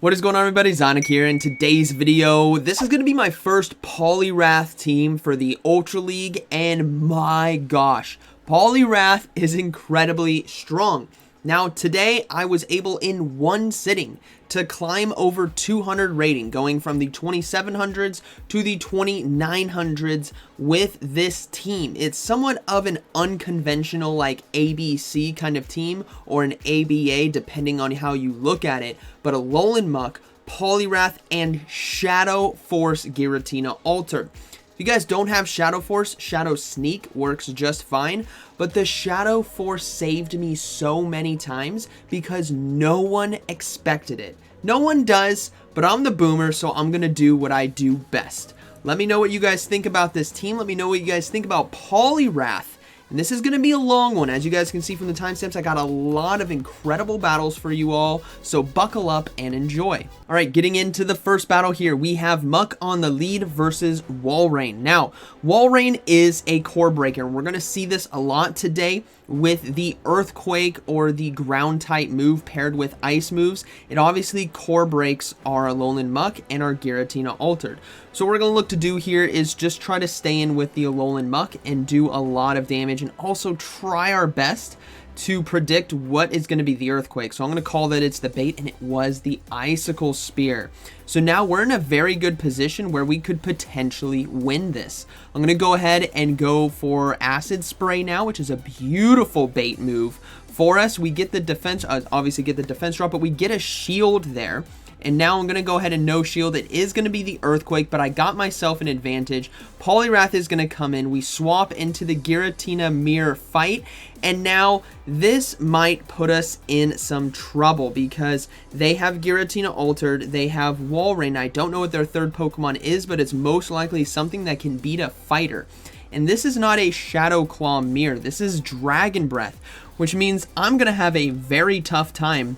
What is going on, everybody? ZyoniK here. In today's video, this is going to be my first Poliwrath team for the Ultra League, and my gosh, Poliwrath is incredibly strong. Now, today, I was able in one sitting to climb over 200 rating, going from the 2700s to the 2900s with this team. It's somewhat of an unconventional, like ABC kind of team, or an ABA, depending on how you look at it, but Alolan Muk, Poliwrath, and Shadow Force Giratina Altered. If you guys don't have Shadow Force, Shadow Sneak works just fine, but the Shadow Force saved me so many times because no one expected it. No one does, but I'm the boomer, so I'm going to do what I do best. Let me know what you guys think about this team. Let me know what you guys think about Poliwrath. And this is going to be a long one. As you guys can see from the timestamps, I got a lot of incredible battles for you all, so buckle up and enjoy. All right, getting into the first battle here, we have Muk on the lead versus Walrein. Now, Walrein is a core breaker, and we're going to see this a lot today with the Earthquake or the ground type move paired with ice moves. It obviously core breaks our Alolan Muk and our Giratina Altered. So what we're going to look to do here is just try to stay in with the Alolan Muk and do a lot of damage, and also try our best to predict what is going to be the Earthquake. So I'm going to call that it's the bait, and it was the Icicle Spear. So now we're in a very good position where we could potentially win this. I'm going to go ahead and go for Acid Spray now, which is a beautiful bait move for us. We get the defense, obviously get the defense drop, but we get a shield there. And now I'm going to go ahead and no shield. It is going to be the Earthquake, but I got myself an advantage. Poliwrath is going to come in. We swap into the Giratina mirror fight. And now this might put us in some trouble because they have Giratina Altered. They have Walrein. I don't know what their third Pokemon is, but it's most likely something that can beat a fighter. And this is not a Shadow Claw mirror. This is Dragon Breath, which means I'm going to have a very tough time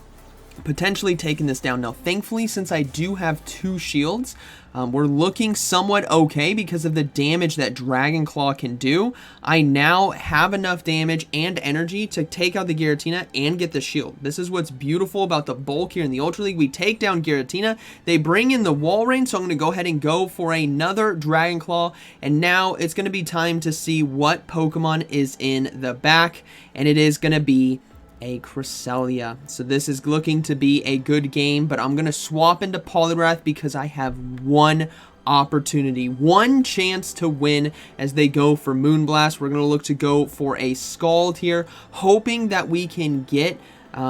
potentially taking this down. Now, thankfully, since I do have two shields, we're looking somewhat okay because of the damage that Dragon Claw can do. I now have enough damage and energy to take out the Giratina and get the shield. This is what's beautiful about the bulk here in the Ultra League. We take down Giratina, they bring in the Walrein, so I'm going to go ahead and go for another Dragon Claw, and now it's going to be time to see what Pokemon is in the back, and it is going to be a Cresselia. So this is looking to be a good game, but I'm going to swap into Poliwrath because I have one opportunity, one chance to win as they go for Moonblast. We're going to look to go for a Scald here, hoping that we can get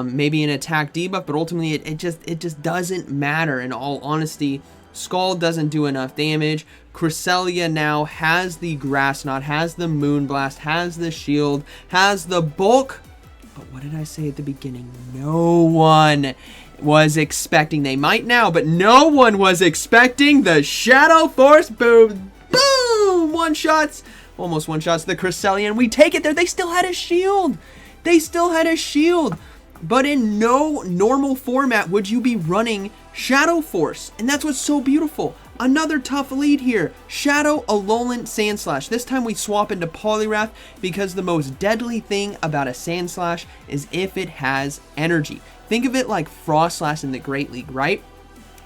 maybe an attack debuff, but ultimately it just doesn't matter. In all honesty, Scald doesn't do enough damage. Cresselia now has the Grass Knot, has the Moonblast, has the Shield, has the Bulk. But what did I say at the beginning? No one was expecting. They might now, but no one was expecting the Shadow Force. Boom, boom, one-shots, almost one-shots the Cresselia, and we take it there. They still had a shield. They still had a shield. But in no normal format would you be running Shadow Force, and that's what's so beautiful. Another tough lead here. Shadow, Alolan, Sandslash. This time we swap into Poliwrath because the most deadly thing about a Sandslash is if it has energy. Think of it like Frostlash in the Great League, right?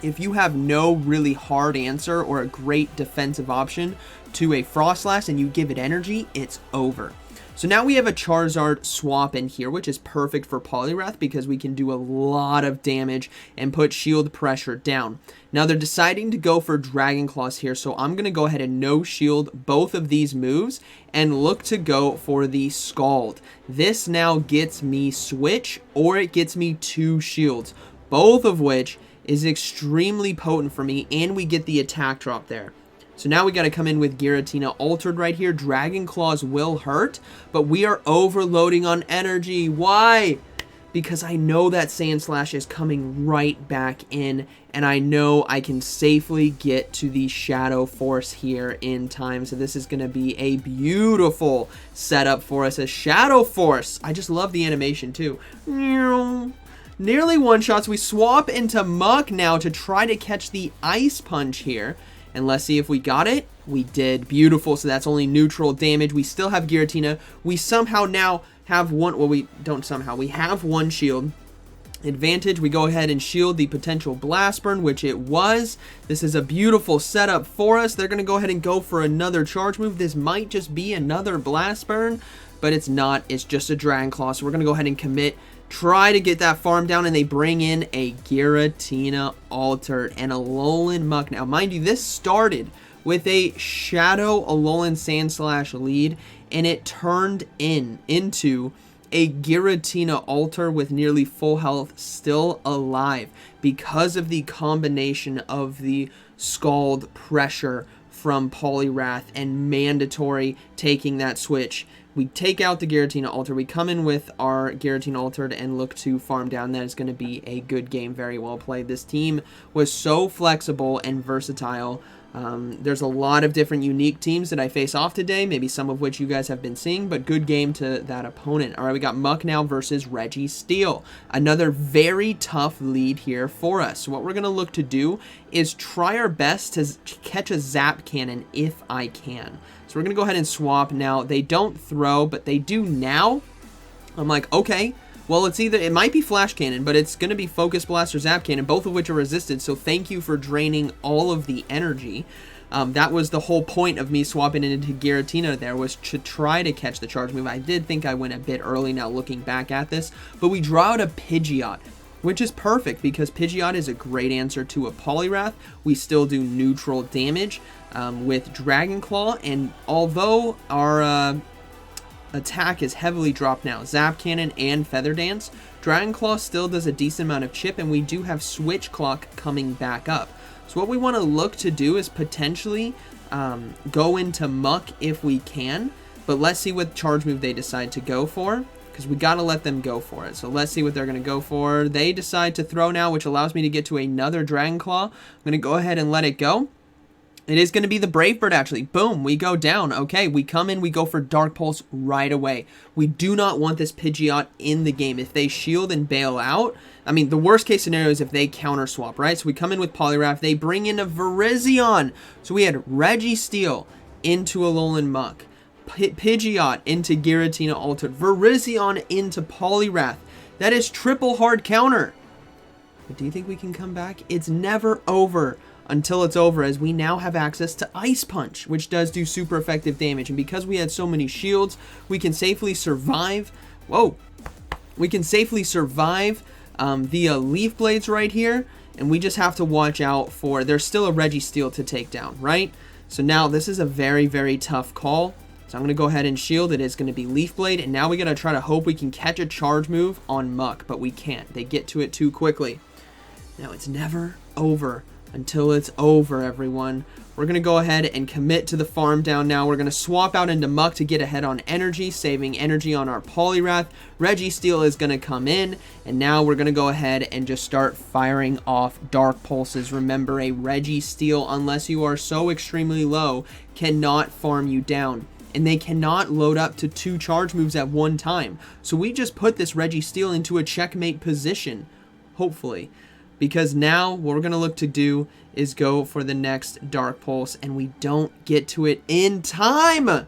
If you have no really hard answer or a great defensive option to a Frostlash and you give it energy, it's over. So now we have a Charizard swap in here, which is perfect for Poliwrath because we can do a lot of damage and put shield pressure down. Now they're deciding to go for Dragon Claws here, so I'm going to go ahead and no shield both of these moves and look to go for the Scald. This now gets me Switch, or it gets me two shields, both of which is extremely potent for me, and we get the attack drop there. So now we got to come in with Giratina Altered right here. Dragon Claws will hurt, but we are overloading on energy. Why? Because I know that Sandslash is coming right back in, and I know I can safely get to the Shadow Force here in time. So this is going to be a beautiful setup for us. A Shadow Force. I just love the animation too. Nearly one-shots. We swap into Muk now to try to catch the Ice Punch here. And let's see if we got it. We did. Beautiful. So that's only neutral damage. We still have Giratina. We somehow now have one. Well, we don't somehow. We have one shield. advantage. We go ahead and shield the potential Blast Burn, which it was. This is a beautiful setup for us. They're going to go ahead and go for another charge move. This might just be another Blast Burn, but it's not. It's just a Dragon Claw. So we're going to go ahead and commit, try to get that farm down, and they bring in a Giratina Altered and a Alolan Muk. Now, mind you, this started with a Shadow Alolan Sandslash lead, and it turned into a Giratina Alter with nearly full health, still alive, because of the combination of the Scald pressure from Poliwrath and mandatory taking that switch. We take out the Giratina Alter, we come in with our Giratina Altered and look to farm down. That is going to be a good game, very well played. This team was so flexible and versatile. There's a lot of different unique teams that I face off today, maybe some of which you guys have been seeing, but good game to that opponent. All right, we got Muk now versus Registeel. Another very tough lead here for us. So what we're going to look to do is try our best to catch a Zap Cannon if I can. So we're going to go ahead and swap now. They don't throw, but they do now. I'm like, okay. Well, it might be Flash Cannon, but it's going to be Focus Blast or Zap Cannon, both of which are resisted, so thank you for draining all of the energy. That was the whole point of me swapping it into Giratina there, was to try to catch the charge move. I did think I went a bit early now looking back at this, but we draw out a Pidgeot, which is perfect because Pidgeot is a great answer to a Poliwrath. We still do neutral damage with Dragon Claw, and although our attack is heavily dropped now, Zap Cannon and Feather Dance, Dragon Claw still does a decent amount of chip, and we do have Switch Clock coming back up. So what we want to look to do is potentially go into Muk if we can, but let's see what charge move they decide to go for, because we got to let them go for it. So let's see what they're going to go for. They decide to throw now, which allows me to get to another Dragon Claw. I'm going to go ahead and let it go. It is going to be the Brave Bird, actually. Boom, we go down. Okay, we come in, we go for Dark Pulse right away. We do not want this Pidgeot in the game. If they shield and bail out, I mean, the worst case scenario is if they counter swap, right? So we come in with Poliwrath. They bring in a Virizion. So we had Registeel into Alolan Muk, Pidgeot into Giratina Altered, Virizion into Poliwrath. That is triple hard counter. But do you think we can come back? It's never over until it's over, as we now have access to Ice Punch, which does do super effective damage. And because we had so many shields, we can safely survive. Whoa! We can safely survive via Leaf Blades right here, and we just have to watch out for, there's still a Registeel to take down, right? So now this is a very, very tough call. So I'm going to go ahead and shield. It is going to be Leaf Blade, and now we got to try to hope we can catch a charge move on Muk, but we can't. They get to it too quickly. Now it's never over until it's over, everyone. We're going to go ahead and commit to the farm down now. We're going to swap out into Muk to get ahead on energy, saving energy on our Poliwrath. Registeel is going to come in, and now we're going to go ahead and just start firing off Dark Pulses. Remember, a Registeel, unless you are so extremely low, cannot farm you down, and they cannot load up to 2 charge moves at one time. So we just put this Registeel into a checkmate position, hopefully. Because now what we're going to look to do is go for the next Dark Pulse, and we don't get to it in time.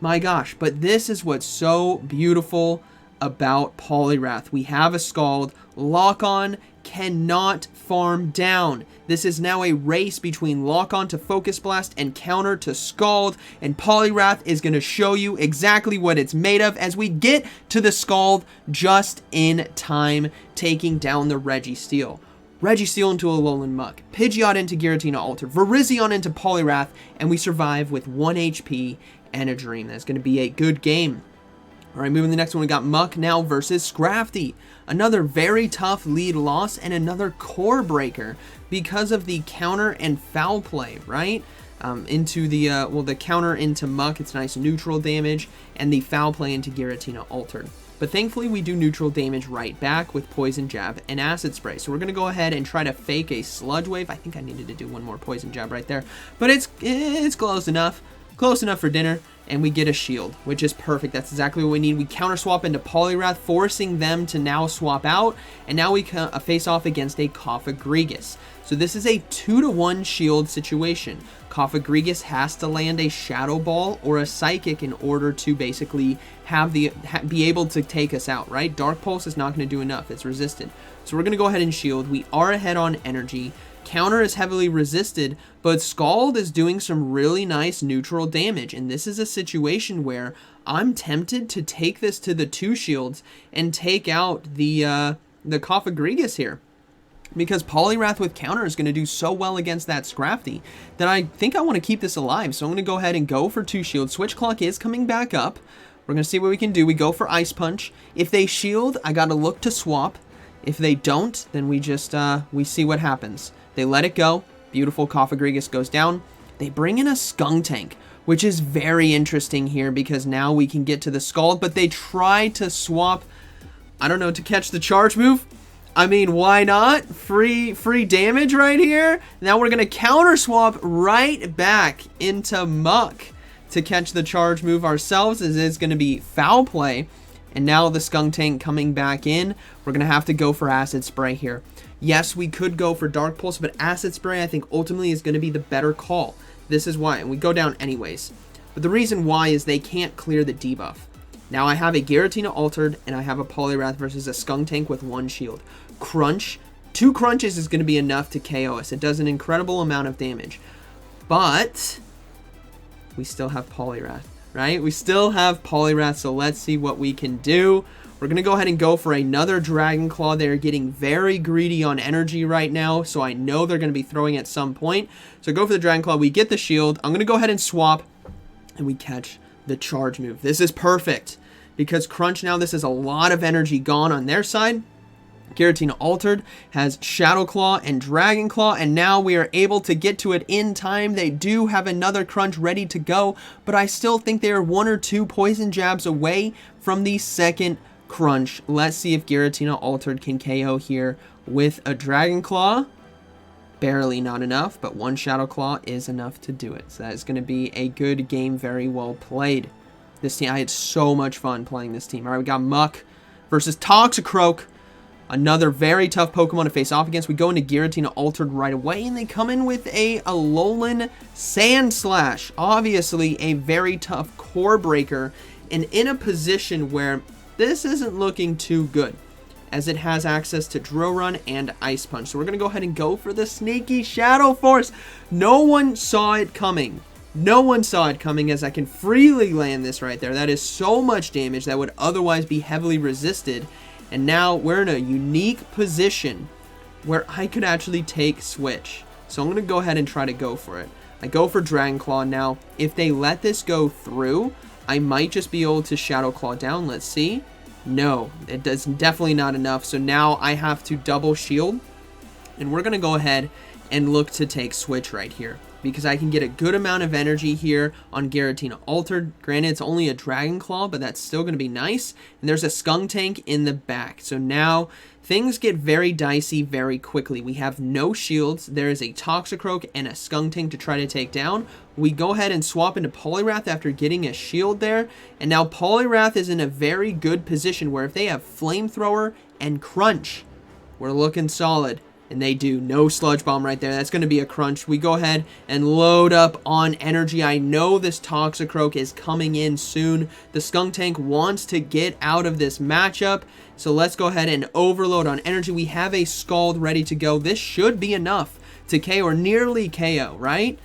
My gosh, but this is what's so beautiful about Poliwrath. We have a Scald. Lock-On cannot farm down. This is now a race between Lock-On to Focus Blast and Counter to Scald, and Poliwrath is going to show you exactly what it's made of as we get to the Scald just in time, taking down the Registeel. Registeel into Alolan Muk, Pidgeot into Giratina Altered, Virizion into Poliwrath, and we survive with 1 HP and a Dream. That's going to be a good game. Alright, moving to the next one, we got Muk now versus Scrafty. Another very tough lead loss and another core breaker because of the counter and foul play, right? Into the, the counter into Muk, it's nice neutral damage, and the foul play into Giratina Altered. But thankfully, we do neutral damage right back with Poison Jab and Acid Spray. So we're going to go ahead and try to fake a Sludge Wave. I think I needed to do one more Poison Jab right there. But it's close enough. Close enough for dinner. And we get a shield, which is perfect. That's exactly what we need. We counter swap into Poliwrath, forcing them to now swap out. And now we face off against a Cofagrigus. So this is a 2-to-1 shield situation. Cofagrigus has to land a Shadow Ball or a Psychic in order to basically be able to take us out, right? Dark Pulse is not going to do enough. It's resisted. So we're going to go ahead and shield. We are ahead on energy. Counter is heavily resisted, but Scald is doing some really nice neutral damage. And this is a situation where I'm tempted to take this to the 2 shields and take out the Cofagrigus here. Because Poliwrath with counter is going to do so well against that Scrafty that I think I want to keep this alive. So I'm going to go ahead and go for 2 shields. Switch Clock is coming back up. We're going to see what we can do. We go for Ice Punch. If they shield, I got to look to swap. If they don't, then we just, we see what happens. They let it go. Beautiful. Cofagrigus goes down. They bring in a Skuntank, which is very interesting here because now we can get to the Scald, but they try to swap, I don't know, to catch the charge move. I mean, why not? Free damage right here. Now we're going to counter swap right back into Muk to catch the charge move ourselves, as it's going to be foul play. And now the Skuntank coming back in. We're going to have to go for Acid Spray here. Yes, we could go for Dark Pulse, but Acid Spray I think ultimately is going to be the better call. This is why, and we go down anyways. But the reason why is they can't clear the debuff. Now I have a Giratina Altered, and I have a Poliwrath versus a Skuntank with 1 shield. Crunch. 2 crunches is going to be enough to KO us. It does an incredible amount of damage. But we still have Poliwrath, right? We still have Poliwrath, so let's see what we can do. We're going to go ahead and go for another Dragon Claw. They're getting very greedy on energy right now, so I know they're going to be throwing at some point. So go for the Dragon Claw. We get the shield. I'm going to go ahead and swap, and we catch the charge move. This is perfect because Crunch now, this is a lot of energy gone on their side. Giratina Altered has Shadow Claw and Dragon Claw, and now we are able to get to it in time. They do have another Crunch ready to go, but I still think they are 1 or 2 poison jabs away from the second Crunch. Let's see if Giratina Altered can KO here with a Dragon Claw. Barely not enough, but 1 Shadow Claw is enough to do it. So that is going to be a good game, very well played. This team, I had so much fun playing this team. All right, we got Muk versus Toxicroak. Another very tough Pokemon to face off against. We go into Giratina Altered right away, and they come in with a Alolan Sandslash. Obviously, a very tough core breaker, and in a position where this isn't looking too good, as it has access to Drill Run and Ice Punch. So we're going to go ahead and go for the sneaky Shadow Force. No one saw it coming. No one saw it coming, as I can freely land this right there. That is so much damage that would otherwise be heavily resisted. And now we're in a unique position where I could actually take Switch. So I'm going to go ahead and try to go for it. I go for Dragon Claw now. If they let this go through, I might just be able to Shadow Claw down. Let's see. No, it does definitely not enough. So now I have to double shield. And we're going to go ahead and look to take Switch right here, because I can get a good amount of energy here on Giratina Altered. Granted, it's only a Dragon Claw, but that's still going to be nice. And there's a Skuntank in the back. So now things get very dicey very quickly. We have no shields. There is a Toxicroak and a Skuntank to try to take down. We go ahead and swap into Poliwrath after getting a shield there. And now Poliwrath is in a very good position where if they have Flamethrower and Crunch, we're looking solid. And they do. No Sludge Bomb right there. That's going to be a Crunch. We go ahead and load up on energy. I know this Toxicroak is coming in soon. The Skuntank wants to get out of this matchup. So let's go ahead and overload on energy. We have a Scald ready to go. This should be enough to KO, or nearly KO, right?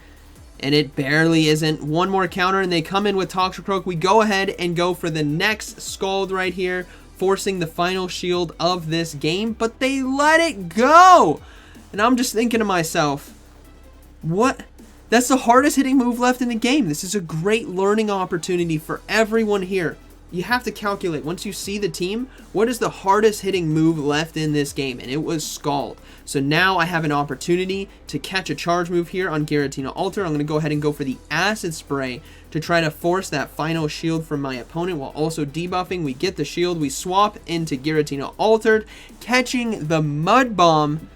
And it barely isn't. One more counter, and they come in with Toxicroak. We go ahead and go for the next Scald right here, forcing the final shield of this game, but they let it go. And I'm just thinking to myself, what? That's the hardest hitting move left in the game. This is a great learning opportunity for everyone here. You have to calculate, once you see the team, what is the hardest hitting move left in this game? And it was Scald. So now I have an opportunity to catch a charge move here on Giratina Altered. I'm going to go ahead and go for the Acid Spray to try to force that final shield from my opponent while also debuffing. We get the shield. We swap into Giratina Altered, catching the Mud Bomb.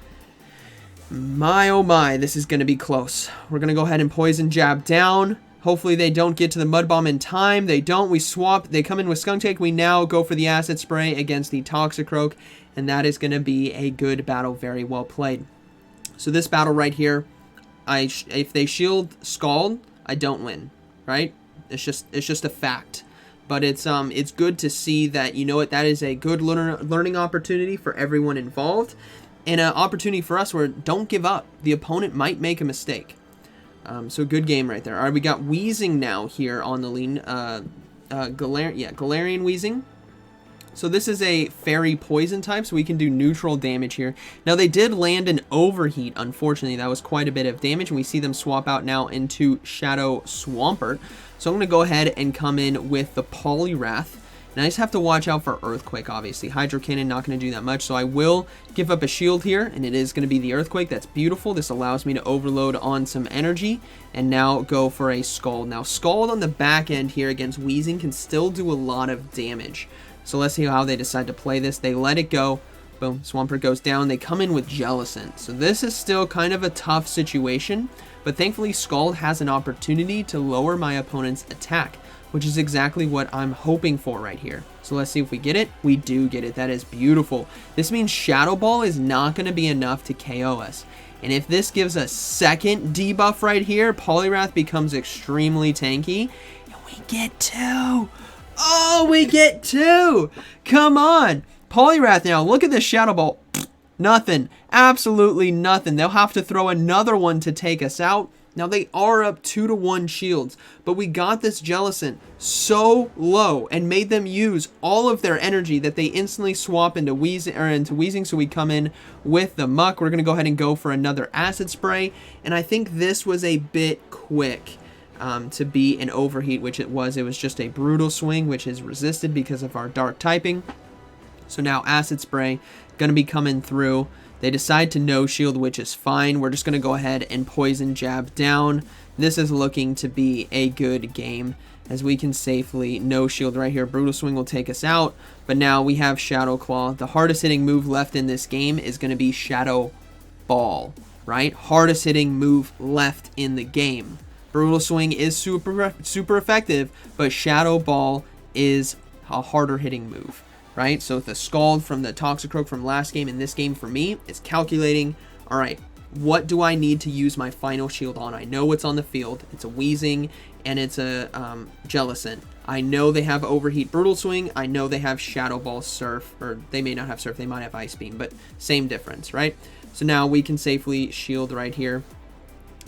My oh my, this is going to be close. We're going to go ahead and Poison Jab down. Hopefully they don't get to the Mud Bomb in time. They don't. We swap. They come in with Skuntank. We now go for the Acid Spray against the Toxicroak, and that is going to be a good battle. Very well played. So this battle right here, if they shield Scald, I don't win, right? It's just a fact. But it's good to see that, you know what, that is a good learning opportunity for everyone involved, and an opportunity for us where don't give up. The opponent might make a mistake. So good game right there. All right, we got Weezing now here on the lean. Galarian Weezing. So this is a fairy poison type, so we can do neutral damage here. Now they did land an overheat, unfortunately. That was quite a bit of damage, and we see them swap out now into Shadow Swampert. So I'm going to go ahead and come in with the Poliwrath. And I just have to watch out for Earthquake, obviously. Hydro Cannon, not going to do that much, so I will give up a shield here, and it is going to be the Earthquake. That's beautiful. This allows me to overload on some energy, and now go for a Scald. Now, Scald on the back end here against Weezing can still do a lot of damage. So let's see how they decide to play this. They let it go. Boom, Swampert goes down. They come in with Jellicent. So this is still kind of a tough situation, but thankfully Scald has an opportunity to lower my opponent's attack, which is exactly what I'm hoping for right here. So let's see if we get it. We do get it. That is beautiful. This means Shadow Ball is not going to be enough to KO us. And if this gives a second debuff right here, Poliwrath becomes extremely tanky, and we get 2. Oh, we get 2! Come on! Poliwrath now, look at this Shadow Ball. Nothing. Absolutely nothing. They'll have to throw another one to take us out. Now, they are up 2-to-1 shields, but we got this Jellicent so low and made them use all of their energy that they instantly swap into Weezing, so we come in with the Muk. We're going to go ahead and go for another Acid Spray, and I think this was a bit quick to be an overheat, which it was. It was just a Brutal Swing, which is resisted because of our dark typing. So now Acid Spray going to be coming through. They decide to no shield, which is fine. We're just going to go ahead and Poison Jab down. This is looking to be a good game, as we can safely no shield right here. Brutal Swing will take us out, but now we have Shadow Claw. The hardest hitting move left in this game is going to be Shadow Ball, right? Hardest hitting move left in the game. Brutal Swing is super effective, but Shadow Ball is a harder hitting move, right? So the Scald from the Toxicroak from last game and this game for me is calculating, all right, what do I need to use my final shield on? I know what's on the field. It's a Weezing and it's a Jellicent. I know they have Overheat Brutal Swing. I know they have Shadow Ball Surf, or they may not have Surf. They might have Ice Beam, but same difference, right? So now we can safely shield right here,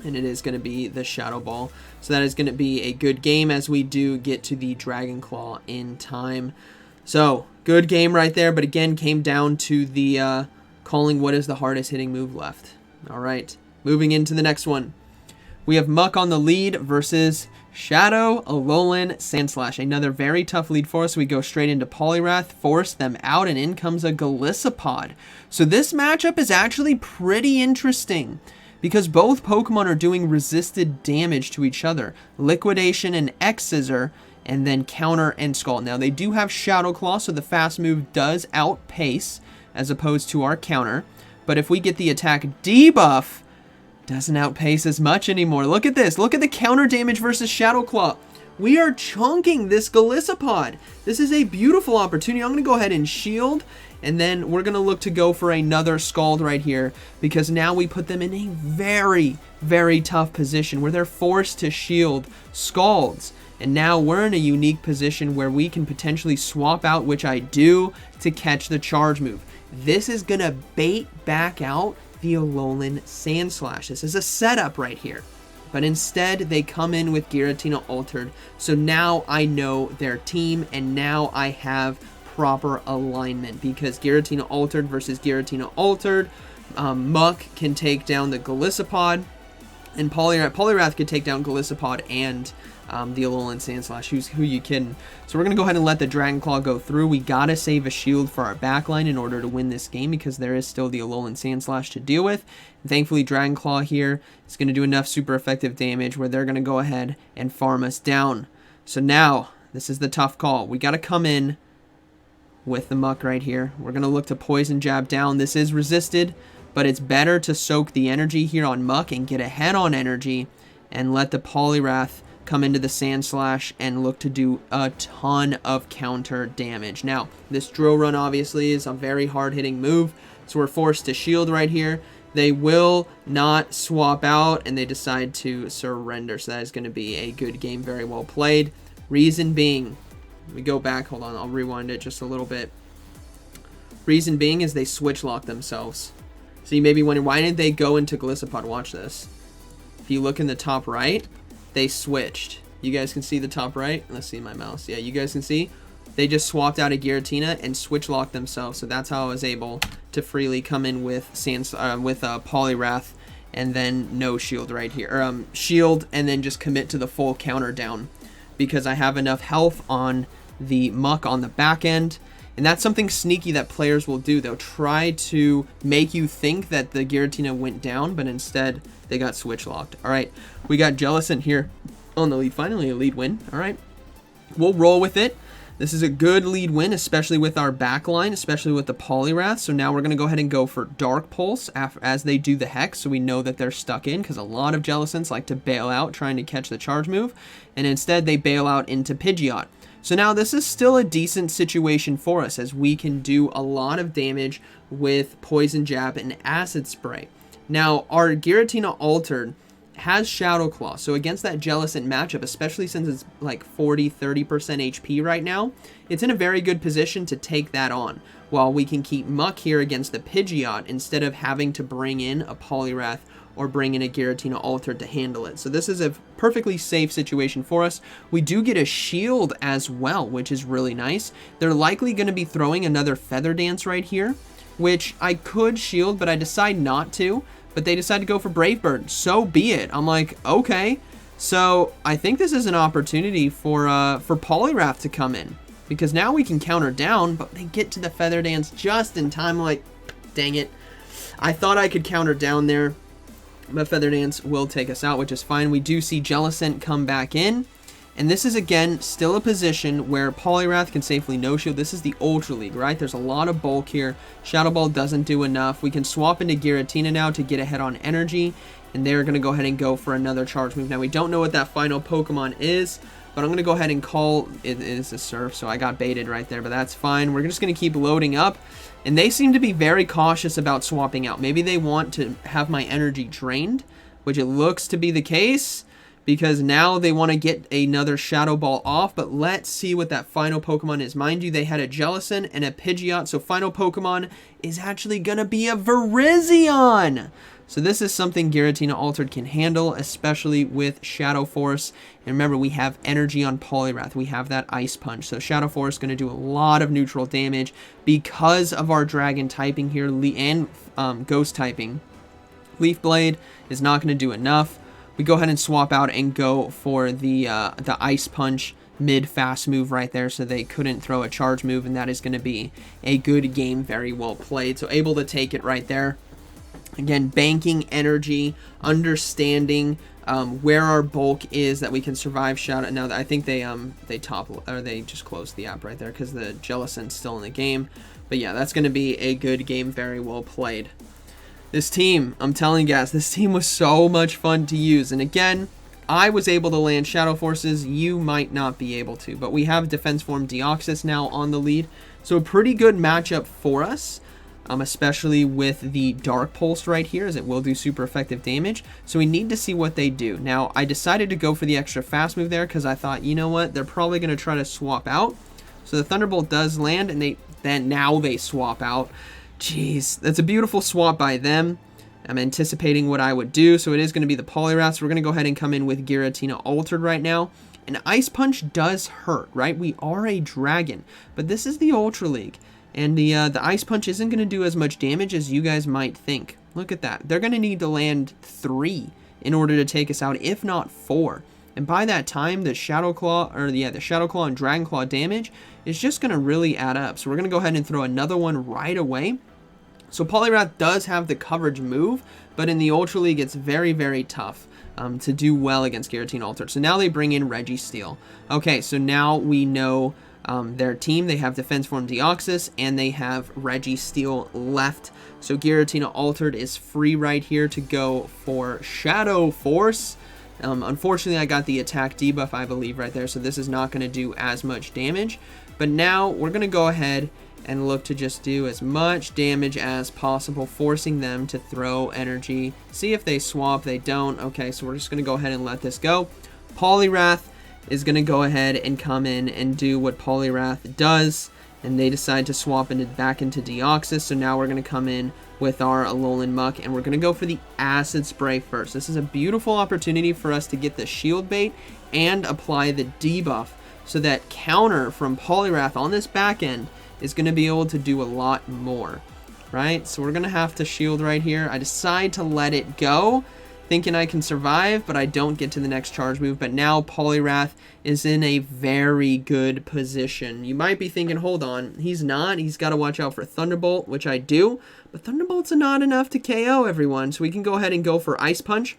and it is going to be the Shadow Ball. So that is going to be a good game as we do get to the Dragon Claw in time. So, good game right there, but again, came down to the calling what is the hardest hitting move left. All right, moving into the next one. We have Muk on the lead versus Shadow Alolan Sandslash. Another very tough lead for us. We go straight into Poliwrath, force them out, and in comes a Golisopod. So this matchup is actually pretty interesting, because both Pokemon are doing resisted damage to each other. Liquidation and X-Scissor, and then Counter and Scald. Now, they do have Shadow Claw, so the fast move does outpace as opposed to our counter. But if we get the attack debuff, doesn't outpace as much anymore. Look at this. Look at the counter damage versus Shadow Claw. We are chunking this Golisopod. This is a beautiful opportunity. I'm going to go ahead and shield, and then we're going to look to go for another Scald right here, because now we put them in a very, very tough position where they're forced to shield Scalds. And now we're in a unique position where we can potentially swap out, which I do, to catch the charge move. This is going to bait back out the Alolan Sandslash. This is a setup right here. But instead, they come in with Giratina Altered. So now I know their team, and now I have proper alignment, because Giratina Altered versus Giratina Altered, Muk can take down the Golisopod, and Poliwrath could take down Golisopod and the Alolan Sandslash. Who you kidding? So we're going to go ahead and let the Dragon Claw go through. We got to save a shield for our backline in order to win this game, because there is still the Alolan Sandslash to deal with. And thankfully, Dragon Claw here is going to do enough super effective damage where they're going to go ahead and farm us down. So now, this is the tough call. We got to come in with the Muk right here. We're going to look to Poison Jab down. This is resisted, but it's better to soak the energy here on Muk and get ahead on energy and let the Poliwrath come into the Sandslash and look to do a ton of counter damage. Now, this Drill Run obviously is a very hard-hitting move, so we're forced to shield right here. They will not swap out, and they decide to surrender. So that is going to be a good game, very well played. Reason being, we go back, hold on, I'll rewind it just a little bit. Reason being is they switch lock themselves. So you may be wondering, why didn't they go into Gliscopod? Watch this. If you look in the top right, they switched. You guys can see the top right. Let's see my mouse. Yeah, you guys can see. They just swapped out a Giratina and switch locked themselves. So that's how I was able to freely come in with Poliwrath and then no shield right here. Or shield and then just commit to the full counter down because I have enough health on the Muk on the back end. And that's something sneaky that players will do. They'll try to make you think that the Giratina went down, but instead they got switch locked. All right, we got Jellicent here on the lead. Finally, a lead win. All right, we'll roll with it. This is a good lead win, especially with our backline, especially with the Poliwrath. So now we're going to go ahead and go for Dark Pulse as they do the Hex, so we know that they're stuck in, because a lot of Jellicents like to bail out trying to catch the charge move, and instead they bail out into Pidgeot. So now this is still a decent situation for us, as we can do a lot of damage with Poison Jab and Acid Spray. Now, our Giratina Altered has Shadow Claw, so against that Jellicent matchup, especially since it's like 40-30% HP right now, it's in a very good position to take that on, while we can keep Muk here against the Pidgeot instead of having to bring in a Poliwrath or bring in a Giratina Altered to handle it. So this is a perfectly safe situation for us. We do get a shield as well, which is really nice. They're likely going to be throwing another Feather Dance right here, which I could shield, but I decide not to. But they decide to go for Brave Bird. So be it. I'm like, okay. So I think this is an opportunity for Poliwrath to come in, because now we can counter down, but they get to the Feather Dance just in time. I'm like, dang it. I thought I could counter down there, but Feather Dance will take us out, which is fine. We do see Jellicent come back in. And this is, again, still a position where Poliwrath can safely no-shield. This is the Ultra League, right? There's a lot of bulk here. Shadow Ball doesn't do enough. We can swap into Giratina now to get ahead on energy. And they're going to go ahead and go for another charge move. Now, we don't know what that final Pokemon is, but I'm going to go ahead and call it is a Surf. So I got baited right there, but that's fine. We're just going to keep loading up. And they seem to be very cautious about swapping out. Maybe they want to have my energy drained, which it looks to be the case, because now they want to get another Shadow Ball off. But let's see what that final Pokemon is. Mind you, they had a Jellicent and a Pidgeot, so final Pokemon is actually going to be a Virizion. So this is something Giratina Altered can handle, especially with Shadow Force. And remember, we have energy on Poliwrath. We have that Ice Punch. So Shadow Force is going to do a lot of neutral damage because of our Dragon typing here and Ghost typing. Leaf Blade is not going to do enough. We go ahead and swap out and go for the Ice Punch mid-fast move right there, so they couldn't throw a charge move, and that is going to be a good game, very well played. So able to take it right there. Again, banking energy, understanding where our bulk is that we can survive Shadow. Now, I think they just closed the app right there because the Jellicent's still in the game. But yeah, that's going to be a good game, very well played. This team, I'm telling you guys, this team was so much fun to use. And again, I was able to land Shadow Forces. You might not be able to. But we have Defense Form Deoxys now on the lead. So a pretty good matchup for us, especially with the Dark Pulse right here, as it will do super effective damage. So we need to see what they do. Now, I decided to go for the extra fast move there because I thought, you know what, they're probably going to try to swap out. So the Thunderbolt does land, and now they swap out. Jeez, that's a beautiful swap by them. I'm anticipating what I would do, so it is going to be the Poliwrath. So we're going to go ahead and come in with Giratina Altered right now. And Ice Punch does hurt, right? We are a dragon, but this is the Ultra League. And the Ice Punch isn't going to do as much damage as you guys might think. Look at that. They're going to need to land 3 in order to take us out, if not 4. And by that time, the Shadow Claw, the Shadow Claw and Dragon Claw damage is just going to really add up. So we're going to go ahead and throw another one right away. So Poliwrath does have the coverage move, but in the Ultra League, it's very, very tough to do well against Giratina Altered. So now they bring in Registeel. Okay, so now we know their team. They have Defense Form Deoxys, and they have Registeel left. So Giratina Altered is free right here to go for Shadow Force. Unfortunately, I got the attack debuff, I believe, right there, so this is not going to do as much damage. But now we're going to go ahead and look to just do as much damage as possible, forcing them to throw energy. See if they swap. They don't. Okay, so we're just going to go ahead and let this go. Poliwrath is going to go ahead and come in and do what Poliwrath does, and they decide to swap back into Deoxys. So now we're going to come in with our Alolan Muk, and we're going to go for the Acid Spray first. This is a beautiful opportunity for us to get the Shield Bait and apply the debuff, so that counter from Poliwrath on this back end is going to be able to do a lot more, right? So we're going to have to shield right here. I decide to let it go, thinking I can survive, but I don't get to the next charge move. But now Poliwrath is in a very good position. You might be thinking, hold on, he's not. He's got to watch out for Thunderbolt, which I do, but Thunderbolt's not enough to KO everyone, so we can go ahead and go for Ice Punch.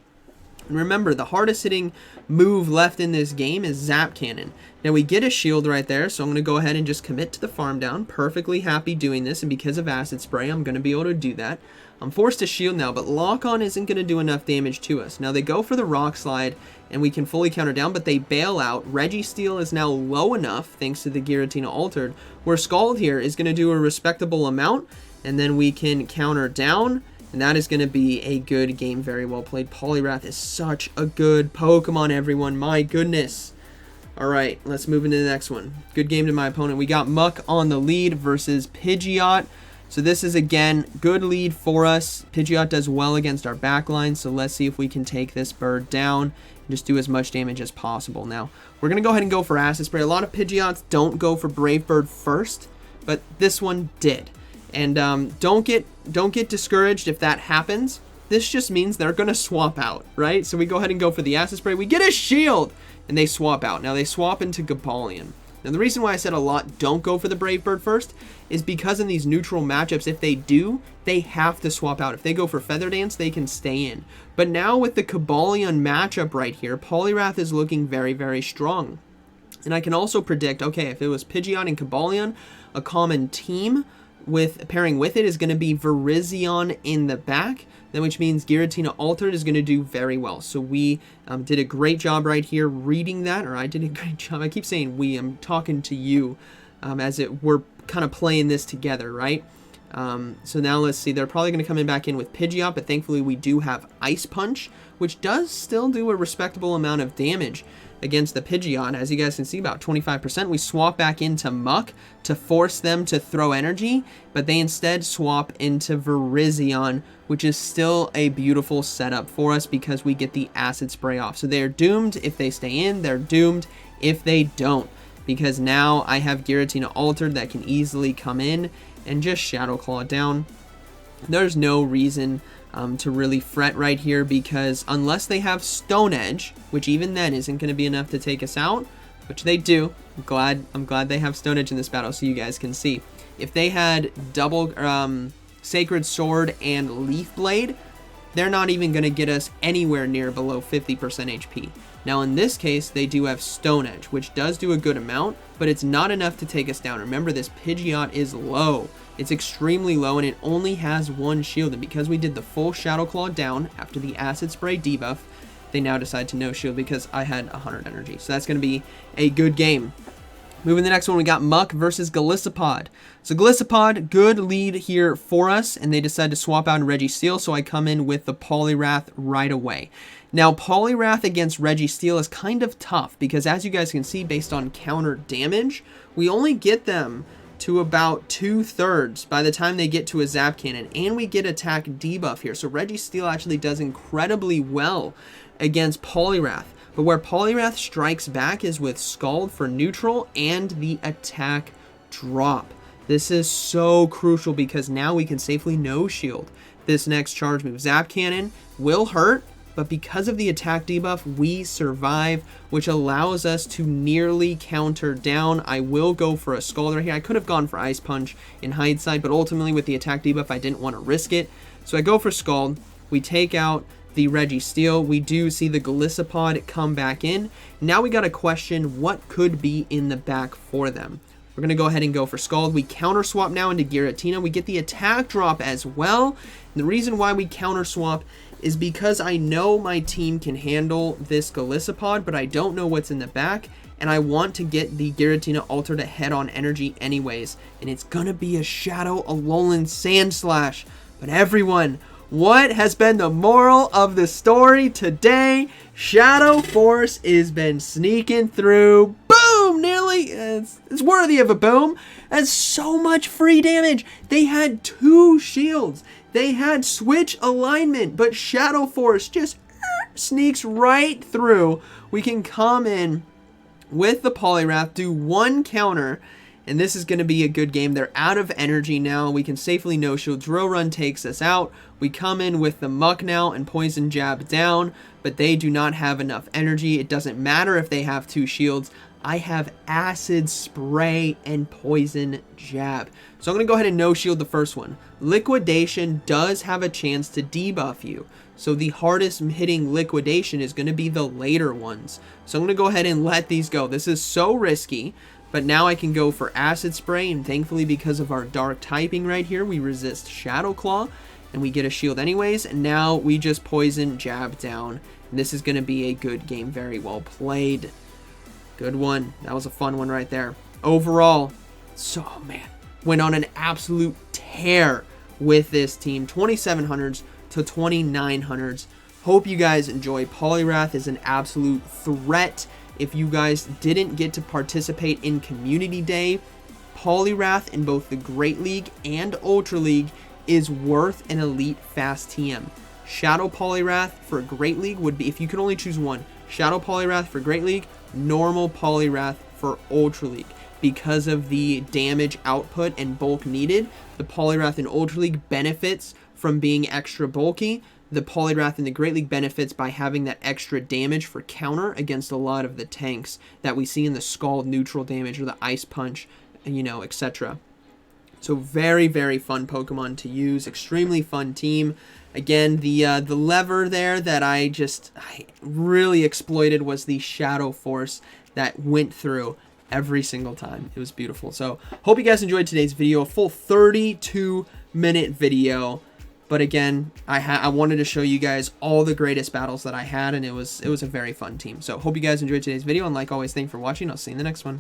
And remember, the hardest hitting move left in this game is Zap Cannon. Now we get a shield right there, so I'm going to go ahead and just commit to the farm down. Perfectly happy doing this, and because of Acid Spray, I'm going to be able to do that. I'm forced to shield now, but Lock On isn't going to do enough damage to us. Now they go for the Rock Slide, and we can fully counter down, but they bail out. Registeel is now low enough, thanks to the Giratina Altered, where Scald here is going to do a respectable amount, and then we can counter down. And that is going to be a good game. Very well played. Poliwrath is such a good Pokemon, everyone. My goodness. Alright, let's move into the next one. Good game to my opponent. We got Muk on the lead versus Pidgeot. So this is, again, good lead for us. Pidgeot does well against our backline, so let's see if we can take this bird down and just do as much damage as possible. Now, we're going to go ahead and go for Acid Spray. A lot of Pidgeots don't go for Brave Bird first, but this one did. And don't get discouraged if that happens. This just means they're going to swap out, right? So we go ahead and go for the Acid Spray. We get a shield, and they swap out. Now they swap into Galarian. Now the reason why I said a lot don't go for the Brave Bird first is because in these neutral matchups, if they do, they have to swap out. If they go for Feather Dance, they can stay in. But now with the Galarian matchup right here, Poliwrath is looking very, very strong. And I can also predict, okay, if it was Pidgeot and Galarian, a common team with pairing with it is going to be Virizion in the back, then which means Giratina Altered is going to do very well. So we did a great job right here reading that, or I did a great job. I keep saying we, I'm talking to you we're kind of playing this together, right? So now let's see, they're probably going to come in back in with Pidgeot, but thankfully we do have Ice Punch, which does still do a respectable amount of damage against the Pidgeot. As you guys can see, about 25%. We swap back into Muk to force them to throw energy, but they instead swap into Virizion, which is still a beautiful setup for us because we get the Acid Spray off. So they're doomed if they stay in, they're doomed if they don't, because now I have Giratina Altered that can easily come in and just Shadow Claw down. There's no reason to really fret right here, because unless they have Stone Edge, which even then isn't going to be enough to take us out, which they do. I'm glad they have Stone Edge in this battle so you guys can see. If they had double Sacred Sword and Leaf Blade, they're not even going to get us anywhere near below 50% HP. Now in this case, they do have Stone Edge, which does do a good amount, but it's not enough to take us down. Remember, this Pidgeot is low. It's extremely low, and it only has one shield, and because we did the full Shadow Claw down after the Acid Spray debuff, they now decide to no shield because I had 100 energy. So that's going to be a good game. Moving to the next one, we got Muk versus Golisopod. So Golisopod, good lead here for us, and they decide to swap out Registeel, so I come in with the Poliwrath right away. Now, Poliwrath against Registeel is kind of tough, because as you guys can see, based on counter damage, we only get them to about 2/3 by the time they get to a Zap Cannon, and we get attack debuff here. So Registeel actually does incredibly well against Poliwrath. But where Poliwrath strikes back is with Scald for neutral and the attack drop. This is so crucial because now we can safely no shield this next charge move. Zap Cannon will hurt, but because of the attack debuff, we survive, which allows us to nearly counter down. I will go for a Scald right here. I could have gone for Ice Punch in hindsight, but ultimately with the attack debuff, I didn't want to risk it. So I go for Scald. We take out the Registeel. We do see the Golisopod come back in. Now we got to question what could be in the back for them. We're going to go ahead and go for Scald. We counter swap now into Giratina. We get the attack drop as well. And the reason why we counter swap is because I know my team can handle this Golisopod, but I don't know what's in the back. and I want to get the Giratina Altered ahead on energy anyways, and it's gonna be a Shadow Alolan Sandslash. But everyone, what has been the moral of the story today? Shadow Force has been sneaking through. Boom! Nearly. It's worthy of a boom. That's so much free damage. They had 2 shields. They had switch alignment, but Shadow Force just sneaks right through. We can come in with the Poliwrath, do 1 counter, and this is going to be a good game. They're out of energy now. We can safely no-shield. Drill Run takes us out. We come in with the Muk now and Poison Jab down, but they do not have enough energy. It doesn't matter if they have 2 shields. I have Acid Spray and Poison Jab. So I'm going to go ahead and no-shield the first one. Liquidation does have a chance to debuff you. So the hardest hitting Liquidation is going to be the later ones. So I'm going to go ahead and let these go. This is so risky. But now I can go for Acid Spray, and thankfully because of our Dark typing right here, we resist Shadow Claw, and we get a shield anyways, and now we just Poison Jab down. And this is going to be a good game, very well played. Good one. That was a fun one right there. Overall, oh man, went on an absolute tear with this team. 2700s to 2900s. Hope you guys enjoy. Poliwrath is an absolute threat. If you guys didn't get to participate in Community Day, Poliwrath in both the Great League and Ultra League is worth an Elite Fast TM. Shadow Poliwrath for Great League would be, if you could only choose one, Shadow Poliwrath for Great League, normal Poliwrath for Ultra League. Because of the damage output and bulk needed, the Poliwrath in Ultra League benefits from being extra bulky. The Poliwrath in the Great League benefits by having that extra damage for counter against a lot of the tanks that we see in the Scald neutral damage or the Ice Punch, you know, etc. So very, very fun Pokemon to use. Extremely fun team. Again, the lever there that I really exploited was the Shadow Force that went through every single time. It was beautiful. So hope you guys enjoyed today's video. A full 32-minute video. But again, I wanted to show you guys all the greatest battles that I had, and it was a very fun team. So hope you guys enjoyed today's video, and like always, thanks for watching. I'll see you in the next one.